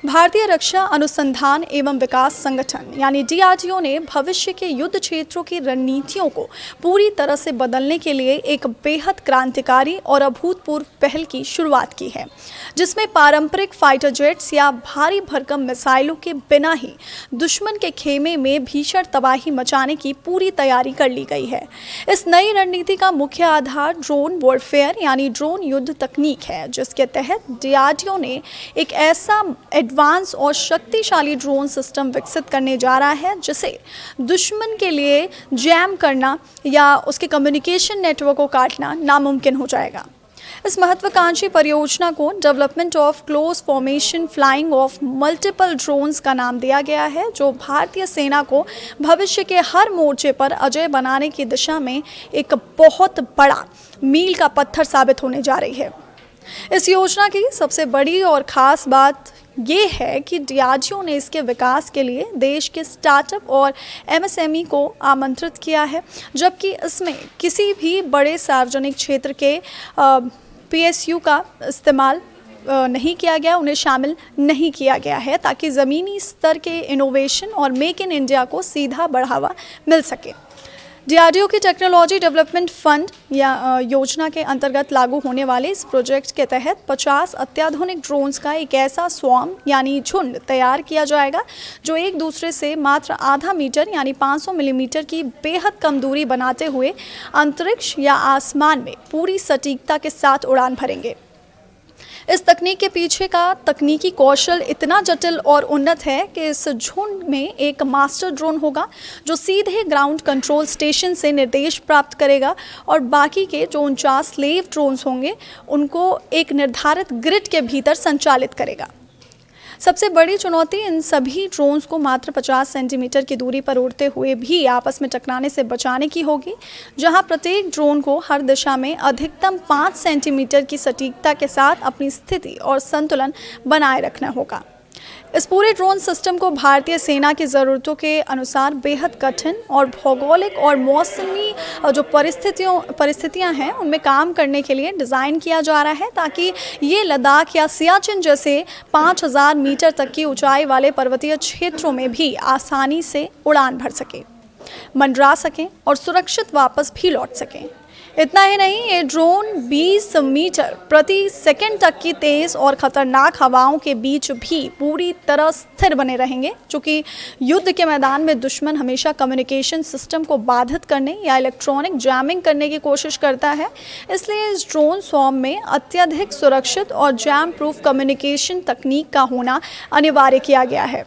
भारतीय रक्षा अनुसंधान एवं विकास संगठन यानी डीआरडीओ ने भविष्य के युद्ध क्षेत्रों की रणनीतियों को पूरी तरह से बदलने के लिए एक बेहद क्रांतिकारी और अभूतपूर्व पहल की शुरुआत की है, जिसमें पारंपरिक फाइटर जेट्स या भारी भरकम मिसाइलों के बिना ही दुश्मन के खेमे में भीषण तबाही मचाने की पूरी तैयारी कर ली गई है। इस नई रणनीति का मुख्य आधार ड्रोन वॉरफेयर यानी ड्रोन युद्ध तकनीक है, जिसके तहत डीआरडीओ ने एक ऐसा एडवांस और शक्तिशाली ड्रोन सिस्टम विकसित करने जा रहा है जिसे दुश्मन के लिए जैम करना या उसके कम्युनिकेशन नेटवर्क को काटना नामुमकिन हो जाएगा। इस महत्वाकांक्षी परियोजना को development of close formation flying of multiple drones का नाम दिया गया है, जो भारतीय सेना को भविष्य के हर मोर्चे पर अजय बनाने की दिशा में एक बहुत बड़ा मील का पत्थर साबित होने जा रही है। इस योजना की सबसे बड़ी और ख़ास बात ये है कि डीआरडीओ ने इसके विकास के लिए देश के स्टार्टअप और एमएसएमई को आमंत्रित किया है, जबकि इसमें किसी भी बड़े सार्वजनिक क्षेत्र के पीएसयू का इस्तेमाल नहीं किया गया, उन्हें शामिल नहीं किया गया है, ताकि ज़मीनी स्तर के इनोवेशन और मेक इन इंडिया को सीधा बढ़ावा मिल सके। डीआरडीओ की टेक्नोलॉजी डेवलपमेंट फंड या योजना के अंतर्गत लागू होने वाले इस प्रोजेक्ट के तहत 50 अत्याधुनिक ड्रोन्स का एक ऐसा स्वार्म यानी झुंड तैयार किया जाएगा जो एक दूसरे से मात्र आधा मीटर यानी 500 मिलीमीटर की बेहद कम दूरी बनाते हुए अंतरिक्ष या आसमान में पूरी सटीकता के साथ उड़ान भरेंगे। इस तकनीक के पीछे का तकनीकी कौशल इतना जटिल और उन्नत है कि इस झुंड में एक मास्टर ड्रोन होगा जो सीधे ग्राउंड कंट्रोल स्टेशन से निर्देश प्राप्त करेगा और बाकी के जो 49 स्लेव ड्रोन्स होंगे उनको एक निर्धारित ग्रिड के भीतर संचालित करेगा। सबसे बड़ी चुनौती इन सभी ड्रोन्स को मात्र 50 सेंटीमीटर की दूरी पर उड़ते हुए भी आपस में टकराने से बचाने की होगी, जहां प्रत्येक ड्रोन को हर दिशा में अधिकतम 5 सेंटीमीटर की सटीकता के साथ अपनी स्थिति और संतुलन बनाए रखना होगा। इस पूरे ड्रोन सिस्टम को भारतीय सेना की ज़रूरतों के अनुसार बेहद कठिन और भौगोलिक और मौसमी जो परिस्थितियां हैं उनमें काम करने के लिए डिज़ाइन किया जा रहा है, ताकि ये लद्दाख या सियाचिन जैसे 5000 मीटर तक की ऊंचाई वाले पर्वतीय क्षेत्रों में भी आसानी से उड़ान भर सकें, मंडरा सकें और सुरक्षित वापस भी लौट सकें। इतना ही नहीं, ये ड्रोन 20 मीटर प्रति सेकंड तक की तेज़ और ख़तरनाक हवाओं के बीच भी पूरी तरह स्थिर बने रहेंगे, चूँकि युद्ध के मैदान में दुश्मन हमेशा कम्युनिकेशन सिस्टम को बाधित करने या इलेक्ट्रॉनिक जैमिंग करने की कोशिश करता है। इसलिए इस ड्रोन स्वॉर्म में अत्यधिक सुरक्षित और जैम प्रूफ कम्युनिकेशन तकनीक का होना अनिवार्य किया गया है।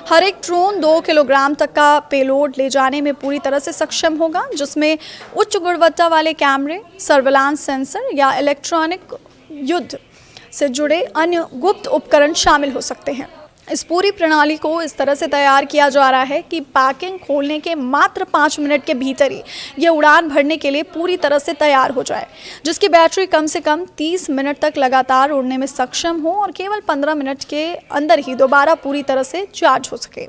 हर एक ड्रोन 2 किलोग्राम तक का पेलोड ले जाने में पूरी तरह से सक्षम होगा, जिसमें उच्च गुणवत्ता वाले कैमरे, सर्विलांस सेंसर या इलेक्ट्रॉनिक युद्ध से जुड़े अन्य गुप्त उपकरण शामिल हो सकते हैं। इस पूरी प्रणाली को इस तरह से तैयार किया जा रहा है कि पैकिंग खोलने के मात्र 5 मिनट के भीतर ही ये उड़ान भरने के लिए पूरी तरह से तैयार हो जाए, जिसकी बैटरी कम से कम 30 मिनट तक लगातार उड़ने में सक्षम हो और केवल 15 मिनट के अंदर ही दोबारा पूरी तरह से चार्ज हो सके।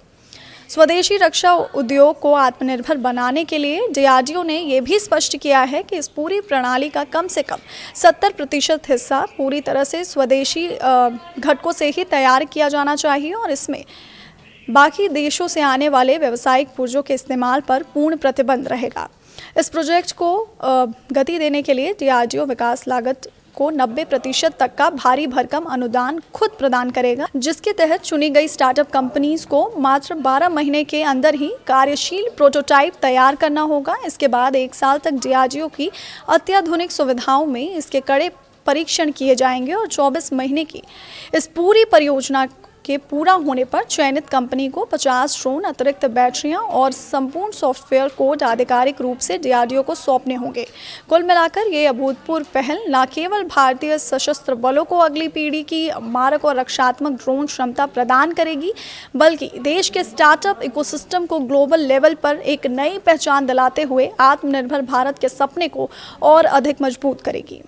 स्वदेशी रक्षा उद्योग को आत्मनिर्भर बनाने के लिए डीआरडीओ ने यह भी स्पष्ट किया है कि इस पूरी प्रणाली का कम से कम 70% हिस्सा पूरी तरह से स्वदेशी घटकों से ही तैयार किया जाना चाहिए और इसमें बाकी देशों से आने वाले व्यावसायिक पुर्जों के इस्तेमाल पर पूर्ण प्रतिबंध रहेगा। इस प्रोजेक्ट को गति देने के लिए डीआरडीओ विकास लागत को 90% तक का भारी भरकम अनुदान खुद प्रदान करेगा, जिसके तहत चुनी गई स्टार्टअप कंपनीज को मात्र 12 महीने के अंदर ही कार्यशील प्रोटोटाइप तैयार करना होगा। इसके बाद 1 साल तक डीआरडीओ की अत्याधुनिक सुविधाओं में इसके कड़े परीक्षण किए जाएंगे और 24 महीने की इस पूरी परियोजना के पूरा होने पर चयनित कंपनी को 50 ड्रोन, अतिरिक्त बैटरियां और संपूर्ण सॉफ्टवेयर कोड आधिकारिक रूप से डीआरडीओ को सौंपने होंगे। कुल मिलाकर ये अभूतपूर्व पहल न केवल भारतीय सशस्त्र बलों को अगली पीढ़ी की मारक और रक्षात्मक ड्रोन क्षमता प्रदान करेगी, बल्कि देश के स्टार्टअप इकोसिस्टम को ग्लोबल लेवल पर एक नई पहचान दिलाते हुए आत्मनिर्भर भारत के सपने को और अधिक मजबूत करेगी।